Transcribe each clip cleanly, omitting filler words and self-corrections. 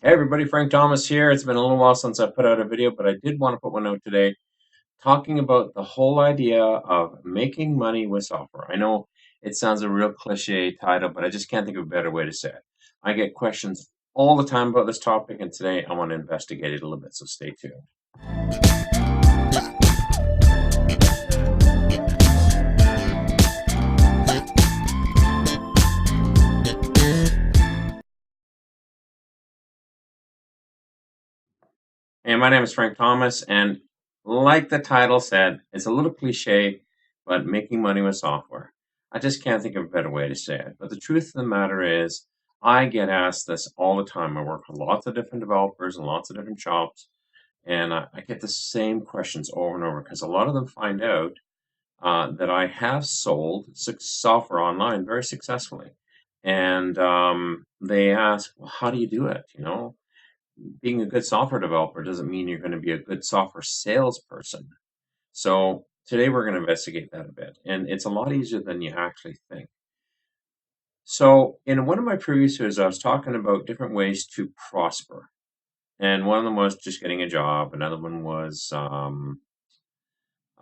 Hey everybody, Frank Thomas here. It's been a little while since I put out a video, but I did want to put one out today talking about the whole idea of making money with software. I know it sounds a real cliche title, but I just can't think of a better way to say it. I get questions all the time about this topic, and today I want to investigate it a little bit, so stay tuned. Hey, my name is Frank Thomas, and like the title said, it's a little cliche, but making money with software. I just can't think of a better way to say it. But the truth of the matter is, I get asked this all the time. I work with lots of different developers and lots of different shops, and I get the same questions over and over because a lot of them find out that I have sold software online very successfully. And they ask, well, how do you do it? Being a good software developer doesn't mean you're going to be a good software salesperson. So today we're going to investigate that a bit, and it's a lot easier than you actually think. So in one of my previous videos, I was talking about different ways to prosper, and one of them was just getting a job. Another one was lots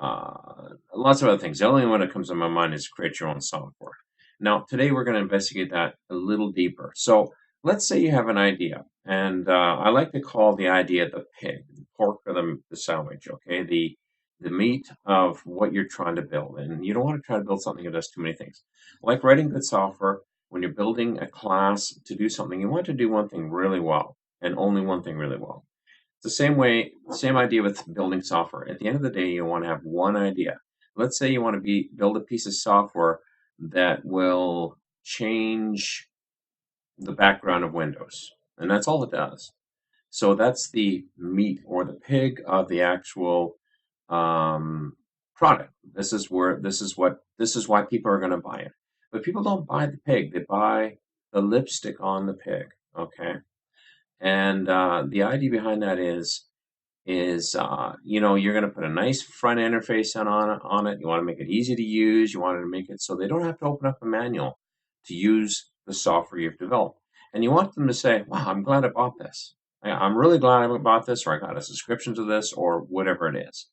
of other things. The only one that comes to my mind is create your own software. Now, today we're going to investigate that a little deeper. So let's say you have an idea, and I like to call the idea the pig, the pork or the sandwich, okay? The meat of what you're trying to build. And you don't want to try to build something that does too many things. Like writing good software, when you're building a class to do something, you want to do one thing really well, and only one thing really well. The same way, same idea with building software. At the end of the day, you want to have one idea. Let's say you want to build a piece of software that will change the background of Windows, and that's all it does. So that's the meat or the pig of the actual product. This is why people are going to buy it. But people don't buy the pig; they buy the lipstick on the pig. Okay, and the idea behind that is you're going to put a nice front interface on it. You want to make it easy to use. You want to make it so they don't have to open up a manual to use the software you've developed. And you want them to say, wow, I'm glad I bought this. I'm really glad I bought this, or I got a subscription to this, or whatever it is.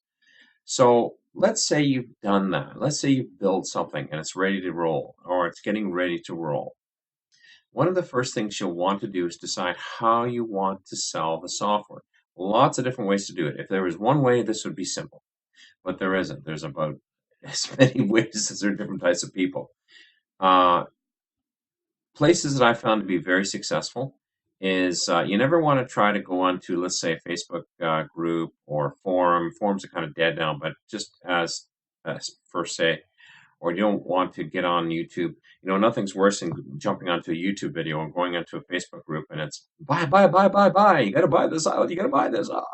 So let's say you've done that. Let's say you've built something and it's ready to roll, or it's getting ready to roll. One of the first things you'll want to do is decide how you want to sell the software. Lots of different ways to do it. If there was one way, this would be simple, but there isn't. There's about as many ways as there are different types of people. Uh, Places that I found to be very successful is you never want to try to go onto, let's say, a Facebook group or forum. Forums are kind of dead now, but just as per se, or you don't want to get on YouTube. Nothing's worse than jumping onto a YouTube video and going into a Facebook group and it's buy, buy, buy, buy, buy. You got to buy this out. You got to buy this out.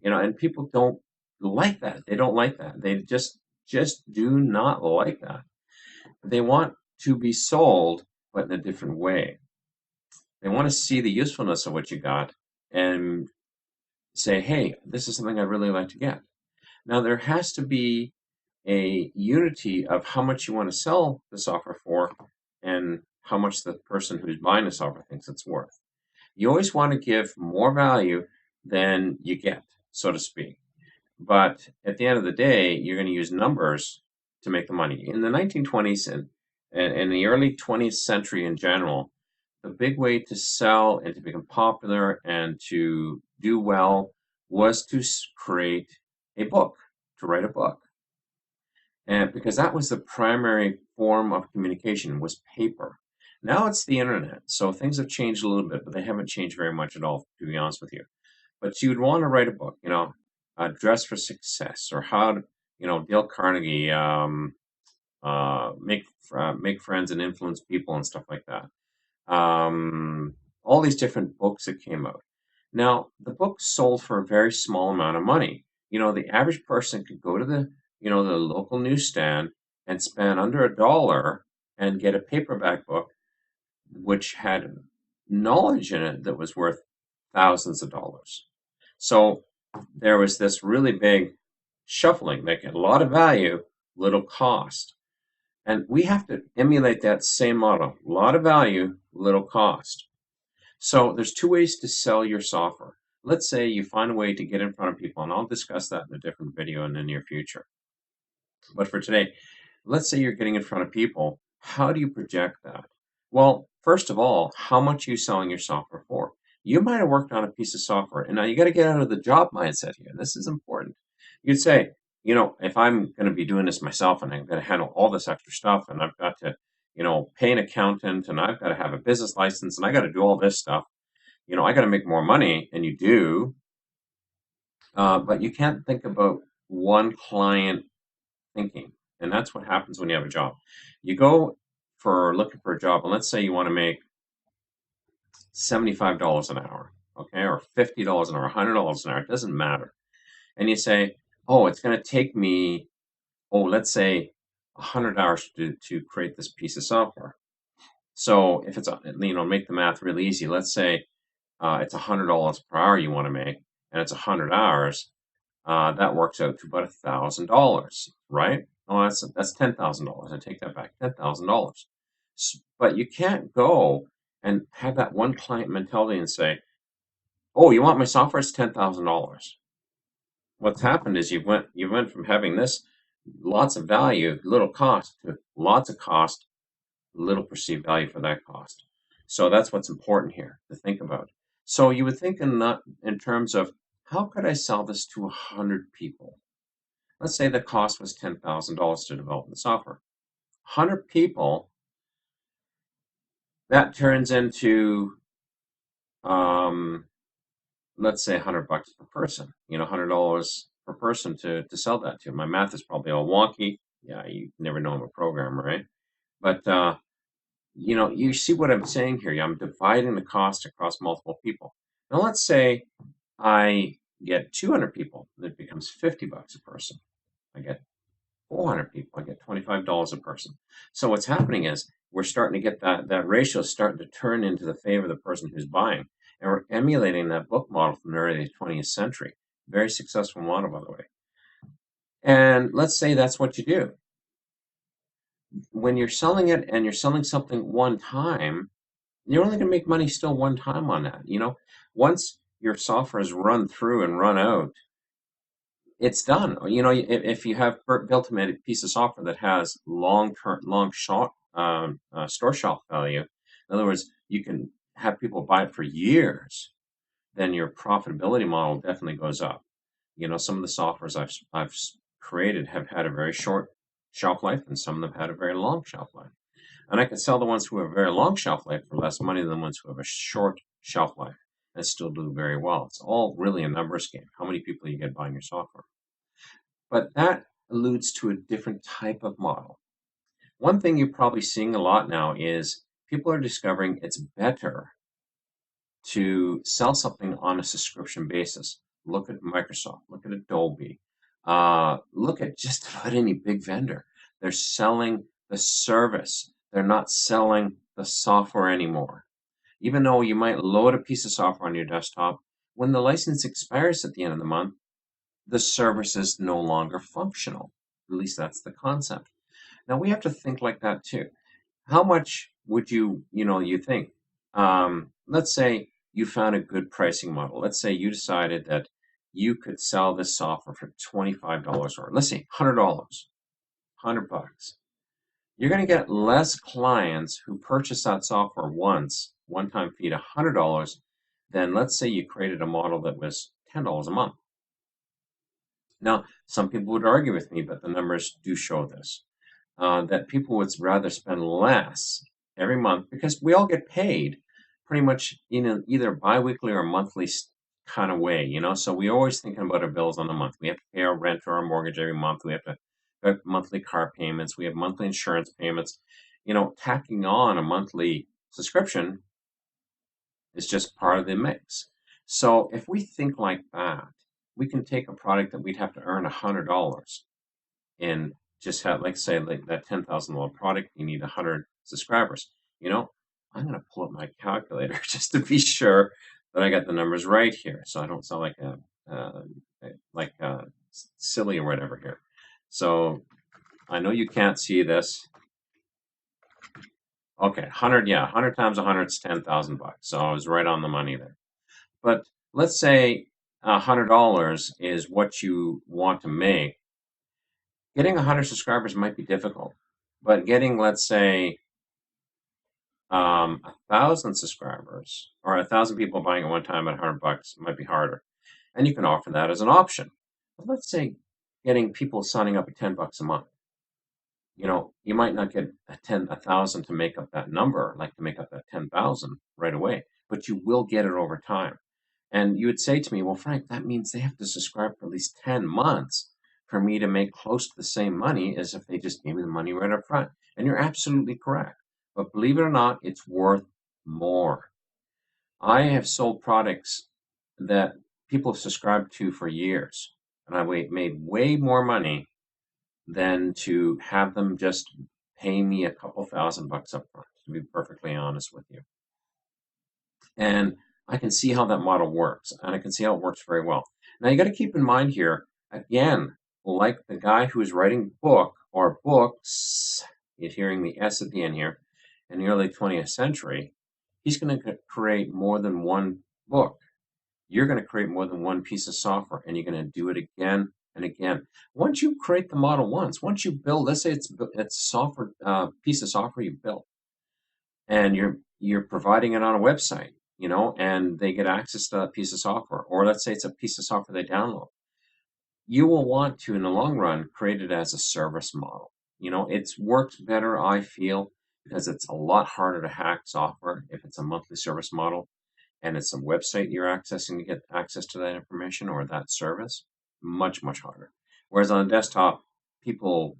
And people don't like that. They don't like that. They just do not like that. They want to be sold, but in a different way. They want to see the usefulness of what you got and say, hey, this is something I'd really like to get. Now, there has to be a unity of how much you want to sell the software for and how much the person who's buying the software thinks it's worth. You always want to give more value than you get, so to speak. But at the end of the day, you're going to use numbers to make the money. In the 1920s and the early 20th century in general, the big way to sell and to become popular and to do well was to create a book, to write a book. And because that was the primary form of communication was paper. Now it's the internet, so things have changed a little bit, but they haven't changed very much at all, to be honest with you. But you would want to write a book, Dress for Success, or how to, Dale Carnegie, make friends and influence people and stuff like that. All these different books that came out. Now, the book sold for a very small amount of money. The average person could go to the local newsstand and spend under $1 and get a paperback book which had knowledge in it that was worth thousands of dollars. So there was this really big shuffling, making a lot of value, little cost. And we have to emulate that same model. A lot of value, little cost. So there's two ways to sell your software. Let's say you find a way to get in front of people, and I'll discuss that in a different video in the near future. But for today, let's say you're getting in front of people. How do you project that? Well, first of all, how much are you selling your software for? You might have worked on a piece of software, and now you got to get out of the job mindset here. This is important. You'd say, if I'm going to be doing this myself and I'm going to handle all this extra stuff, and I've got to, pay an accountant, and I've got to have a business license, and I got to do all this stuff, I got to make more money, and you do, but you can't think about one client thinking. And that's what happens when you have a job. You go for looking for a job, and let's say you want to make $75 an hour, okay, or $50 an hour, $100 an hour, it doesn't matter. And you say, oh, it's going to take me, let's say 100 hours to create this piece of software. So if it's, make the math really easy. Let's say it's $100 per hour you want to make, and it's 100 hours. That works out to about $1,000, right? Oh, that's $10,000. I take that back, $10,000. But you can't go and have that one client mentality and say, "Oh, you want my software? It's $10,000." What's happened is you went from having this lots of value, little cost, to lots of cost, little perceived value for that cost. So that's what's important here to think about. So you would think in terms of, how could I sell this to 100 people? Let's say the cost was $10,000 to develop the software. 100 people, that turns into, let's say $100 per person, $100 per person to sell that to. My math is probably all wonky. Yeah, you never know I'm a programmer, right? But, you see what I'm saying here. I'm dividing the cost across multiple people. Now let's say I get 200 people, that becomes $50 a person. I get 400 people, I get $25 a person. So what's happening is we're starting to get that ratio is starting to turn into the favor of the person who's buying. And we're emulating that book model from the early 20th century. Very successful model, by the way. And let's say that's what you do. When you're selling it and you're selling something one time, you're only going to make money still one time on that. Once your software is run through and run out, it's done. If you have built a piece of software that has long store shelf value, in other words, you can have people buy it for years, then your profitability model definitely goes up. Some of the softwares I've created have had a very short shelf life, and some of them have had a very long shelf life. And I can sell the ones who have a very long shelf life for less money than the ones who have a short shelf life and still do very well. It's all really a numbers game. How many people you get buying your software? But that alludes to a different type of model. One thing you're probably seeing a lot now is people are discovering it's better to sell something on a subscription basis. Look at Microsoft, look at Adobe, look at just about any big vendor. They're selling the service. They're not selling the software anymore. Even though you might load a piece of software on your desktop, when the license expires at the end of the month, the service is no longer functional. At least that's the concept. Now we have to think like that too. How much would you think? Let's say you found a good pricing model. Let's say you decided that you could sell this software for $25, or let's say $100, $100. You're going to get less clients who purchase that software once, one-time fee, $100, than let's say you created a model that was $10 a month. Now, some people would argue with me, but the numbers do show this, that people would rather spend less every month, because we all get paid pretty much in an either biweekly or monthly kind of way, so we always thinking about our bills on the month. We have to pay our rent or our mortgage every month. We have to have monthly car payments. We have monthly insurance payments. Tacking on a monthly subscription is just part of the mix. So if we think like that, we can take a product that we'd have to earn $100 and just have, like, say, like that $10,000 product, you need 100 subscribers. I'm going to pull up my calculator just to be sure that I got the numbers right here, so I don't sound like silly or whatever here. So I know you can't see this, Okay, 100, yeah, 100 times 100 is 10,000 bucks. So I was right on the money there. But let's say $100 is what you want to make. Getting 100 subscribers might be difficult, but getting, let's say, 1,000 subscribers or 1,000 people buying at one time at 100 bucks might be harder. And you can offer that as an option. But let's say getting people signing up at 10 bucks a month. You might not get 1,000 to make up that number, like to make up that 10,000 right away, but you will get it over time. And you would say to me, well, Frank, that means they have to subscribe for at least 10 months for me to make close to the same money as if they just gave me the money right up front. And you're absolutely correct. But believe it or not, it's worth more. I have sold products that people have subscribed to for years, and I made way more money than to have them just pay me a couple $1,000 up front, to be perfectly honest with you. And I can see how that model works, and I can see how it works very well. Now you got to keep in mind here, again, like the guy who's writing book or books, you're hearing the S at the end here, in the early 20th century, he's going to create more than one book. You're going to create more than one piece of software, and you're going to do it again and again. Once you create the model once you build, let's say it's a software piece of software you built, and you're providing it on a website, and they get access to that piece of software, or let's say it's a piece of software they download. You will want to, in the long run, create it as a service model. It works better, I feel, because it's a lot harder to hack software if it's a monthly service model and it's a website you're accessing to get access to that information or that service. Much, much harder. Whereas on a desktop, people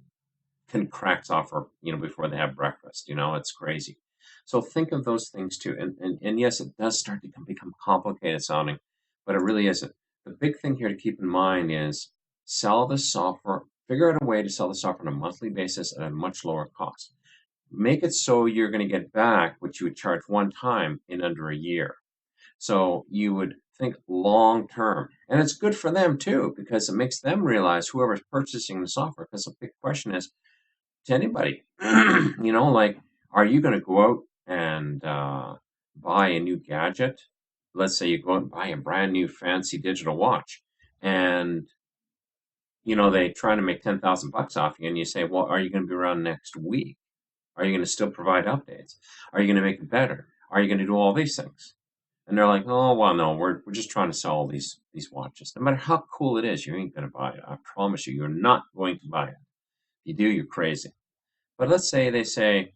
can crack software, before they have breakfast. It's crazy. So think of those things too. And yes, it does start to become complicated sounding, but it really isn't. The big thing here to keep in mind is sell the software, figure out a way to sell the software on a monthly basis at a much lower cost. Make it so you're going to get back what you would charge one time in under a year. So you would think long term. And it's good for them too, because it makes them realize, whoever's purchasing the software, because the big question is to anybody, like, are you going to go out and buy a new gadget? Let's say you go out and buy a brand new fancy digital watch, and they try to make 10,000 bucks off you, and you say, well, are you going to be around next week? Are you going to still provide updates? Are you going to make it better? Are you going to do all these things? And they're like, oh, well, no, we're just trying to sell these watches. No matter how cool it is, you ain't going to buy it. I promise you, you're not going to buy it. If you do, you're crazy. But let's say they say,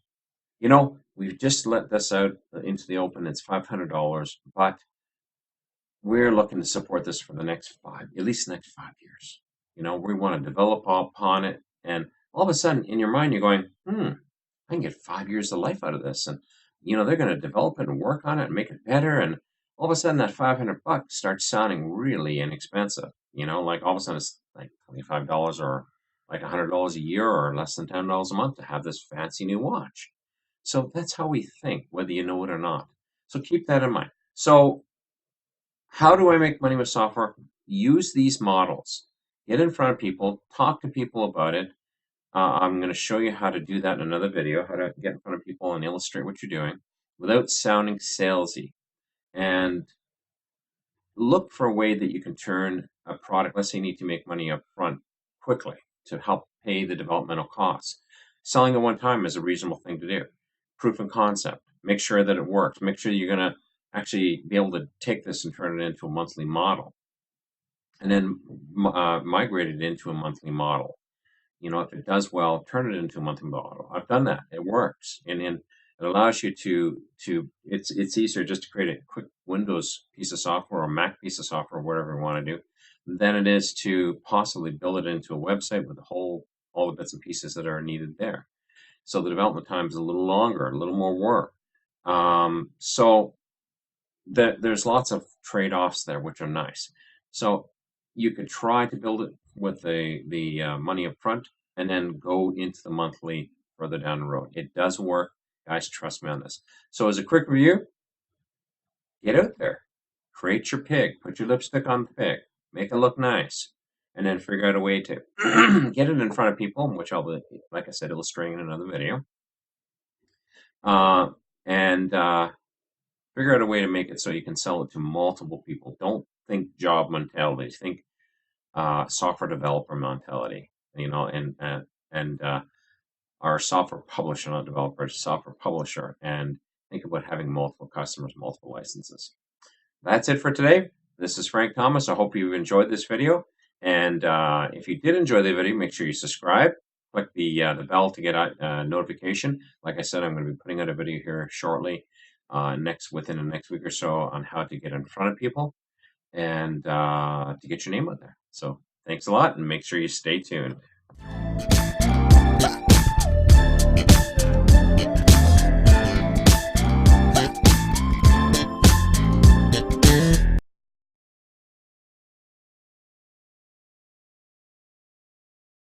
we've just let this out into the open. It's $500, but we're looking to support this for the next at least the next 5 years. We want to develop upon it. And all of a sudden, in your mind, you're going, I can get 5 years of life out of this. And, they're going to develop it and work on it and make it better. And all of a sudden, that $500 starts sounding really inexpensive. Like all of a sudden, it's like $25 or like $100 a year or less than $10 a month to have this fancy new watch. So that's how we think, whether you know it or not. So keep that in mind. So how do I make money with software? Use these models. Get in front of people, talk to people about it. I'm going to show you how to do that in another video, how to get in front of people and illustrate what you're doing without sounding salesy. And look for a way that you can turn a product, let's say you need to make money up front quickly to help pay the developmental costs. Selling at one time is a reasonable thing to do. Proof of concept. Make sure that it works. Make sure you're going to actually be able to take this and turn it into a monthly model. And then migrate it into a monthly model. If it does well, turn it into a monthly model. I've done that. It works. And it allows you to it's easier just to create a quick Windows piece of software or Mac piece of software, whatever you want to do, than it is to possibly build it into a website with all the bits and pieces that are needed there. So the development time is a little longer, a little more work. So there's lots of trade-offs there, which are nice. So you could try to build it with the money up front and then go into the monthly further down the road. It does work. Guys, trust me on this. So as a quick review, get out there, create your pig, put your lipstick on the pig, make it look nice, and then figure out a way to get it in front of people, which I'll be, like I said, illustrating in another video. and figure out a way to make it so you can sell it to multiple people. Don't think job mentality. Think software developer mentality. And our software publisher, not developer, software publisher, and think about having multiple customers, multiple licenses. That's it for today. This is Frank Thomas. I hope you enjoyed this video. And if you did enjoy the video, make sure you subscribe. Click the bell to get a notification. Like I said, I'm going to be putting out a video here shortly, within the next week or so, on how to get in front of people and to get your name out there. So thanks a lot, and make sure you stay tuned.